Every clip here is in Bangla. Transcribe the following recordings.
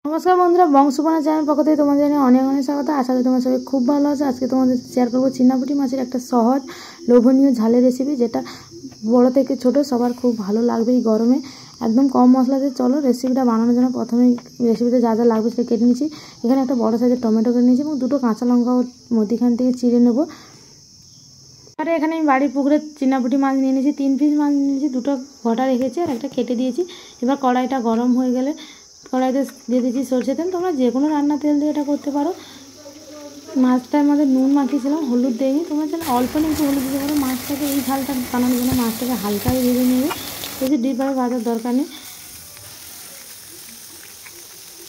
नमस्कार बंधुरा बंशुपना चैनल पक्ष থেকে তোমাদের জানাই অনেক অনেক স্বাগত। আশা করি তোমরা সবাই খুব ভালো আছো। আজকে তোমাদের শেয়ার করব চিনাপুটি মাছের একটা সহজ লোভনীয় ঝালের রেসিপি, যেটা বড় থেকে ছোট সবার খুব ভালো লাগবে এই গরমে। একদম কম মশলাতে চলো রেসিপিটা বানানোর জন্য প্রথমে রেসিপিতে যা যা লাগবে সেটা কেটে নিচ্ছি। এখানে একটা বড় সাইজের টমেটো কেটে নিয়েছি এবং দুটো কাঁচা লঙ্কা মধ্যখান থেকে চিড়ে নেব। আর এখানে আমি বাড়ির পুকুরে চিনাপুটি মাছ নিয়ে নিয়েছি, 3 পিস মাছ নিয়ে নিয়েছি, দুটো গোটা রেখেছি আর একটা কেটে দিয়েছি। এবার কড়াইটা গরম হয়ে গেলে কড়াইতে দিয়ে দিয়েছি সরষের তেল। তোমরা যে কোনো রান্নার তেল দিয়ে এটা করতে পারো। মাছটার মধ্যে নুন মাখিয়েছিলাম, হলুদ দেয়নি, তোমরা চাইলে অল্প একটু হলুদ দিতে পারো। মাছটাকে এই ঝালটা বানানোর জন্য মাছটাকে হালকা ভেজে নেবে, বেশি ডিপভাবে ভাজার দরকার নেই।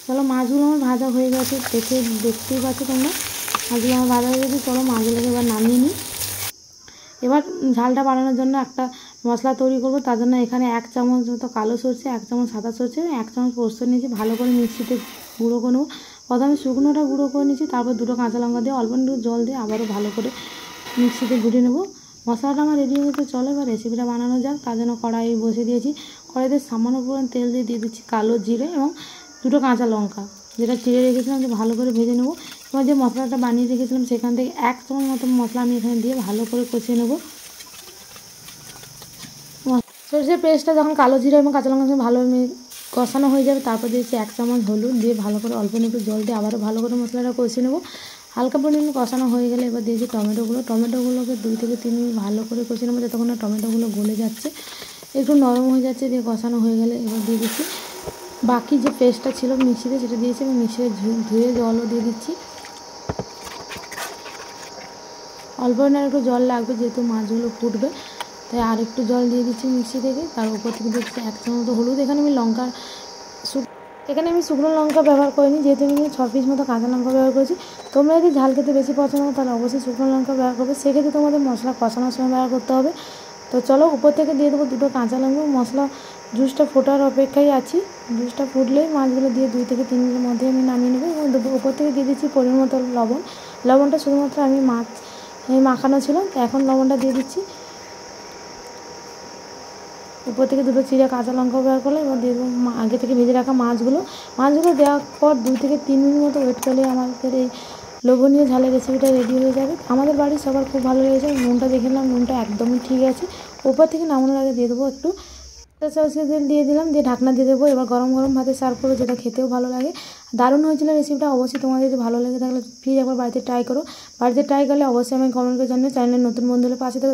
চলো মাছগুলো আমার ভাজা হয়ে গেছে, দেখতেই পাচ্ছ তোমরা মাছগুলো আমার ভাজা হয়ে গেছে। চলো মাছগুলোকে এবার নামিয়ে নিই। এবার ঝালটা বানানোর জন্য একটা মশলা তৈরি করব। তার জন্য এখানে 1 চামচ মতো কালো সরষে, 1 চামচ সাদা সরষে, 1 চামচ পোস্ত নিয়েছি। ভালো করে মিক্সিতে গুঁড়ো করে নেবো। প্রথমে শুকনোটা গুঁড়ো করে নিয়েছি, তারপর দুটো কাঁচা লঙ্কা দিয়ে অল্প একটু জল দিয়ে আবারও ভালো করে মিক্সিতে ঘুরিয়ে নেবো। মশলাটা আমার রেডি হয়ে গেছে। চলো এবার রেসিপিটা বানানো যাক। তার জন্য কড়াই বসিয়ে দিয়েছি। কড়াইতে সামান্য পরিমাণ তেল দিয়ে দিচ্ছি কালো জিরে এবং দুটো কাঁচা লঙ্কা যেটা চিড়ে রেখেছিলাম, যে ভালো করে ভেজে নেবো। এবার যে মশলাটা বানিয়ে রেখেছিলাম সেখান থেকে 1 চামচ মতো মশলা আমি এখানে দিয়ে ভালো করে কষিয়ে নেবো। সরষের পেস্টটা যখন কালো জিরা এবং কাঁচা লঙ্কা ভালোভাবে কষানো হয়ে যাবে, তারপর দিয়েছি 1 চামচ হলুদ দিয়ে ভালো করে অল্প একটু জল দিয়ে আবারও ভালো করে মশলাটা কষিয়ে নেবো। হালকা পরিমাণে কষানো হয়ে গেলে এবার দিয়েছি টমেটোগুলোকে 2 থেকে 3 মিনিট ভালো করে কষিয়ে নেবো, যতক্ষণ না টমেটোগুলো গলে যাচ্ছে, একটু নরম হয়ে যাচ্ছে। দিয়ে কষানো হয়ে গেলে এবার দিয়ে দিচ্ছি বাকি যে পেস্টটা ছিল মিক্সিতে, সেটা দিয়েছি এবং মিক্সিতে ধুয়ে জলও দিয়ে দিচ্ছি। অল্প না একটু জল লাগবে যেহেতু মাছগুলো ফুটবে, তাই আর একটু জল দিয়ে দিচ্ছি মিক্সি থেকে। তার উপর থেকে দিচ্ছি 1 চামচ হলুদ। এখানে আমি শুকনো লঙ্কা ব্যবহার করিনি, যেহেতু আমি 6 পিস মতো কাঁচা লঙ্কা ব্যবহার করেছি। তোমরা যদি ঝাল খেতে বেশি পছন্দ করো তাহলে অবশ্যই শুকনো লঙ্কা ব্যবহার করবে, সেক্ষেত্রে তোমাদের মশলা কষানোর সময় ব্যবহার করতে হবে। তো চলো উপর থেকে দিয়ে দেবো দুটো কাঁচা লঙ্কা। মশলা জুসটা ফোটার অপেক্ষায় আছি। জুসটা ফুটলেই মাছগুলো দিয়ে 2 থেকে 3 মিনিটের মধ্যে আমি নামিয়ে নেবো। এবং উপর থেকে দিয়ে দিচ্ছি পরিমাণ মতো লবণটা শুধুমাত্র আমি মাখানো ছিল, তো এখন লবণটা দিয়ে দিচ্ছি। উপর থেকে দুটো চিড়ে কাঁচা লঙ্কা ব্যবহার করলে এবার দিয়ে দেবো আগে থেকে ভেজে রাখা মাছগুলো দেওয়ার পর 2 থেকে 3 মিনিট মতো ওয়েট করলে আমাদের এই লোভনীয় ঝালের রেসিপিটা রেডি হয়ে যাবে। আমাদের বাড়ির সবার খুব ভালো লেগেছে। নুনটা দেখে নিলাম, নুনটা একদমই ঠিক আছে। উপর থেকে নামানোর আগে দিয়ে দেবো একটু সরষের তেল দিয়ে দিলাম, দিয়ে ঢাকনা দিয়ে দেবো। এবার গরম গরম ভাতে সার্ভ করবো, যেটা খেতেও ভালো লাগে। দারুণ হয়েছিল রেসিপিটা। অবশ্যই তোমাদের যদি ভালো লেগে থাকলে প্লিজ একবার বাড়িতে ট্রাই করো। বাড়িতে ট্রাই করলে অবশ্যই আমি কমেন্ট করে জানিও। চ্যানেলের নতুন বন্ধু হলে পাশে থেকে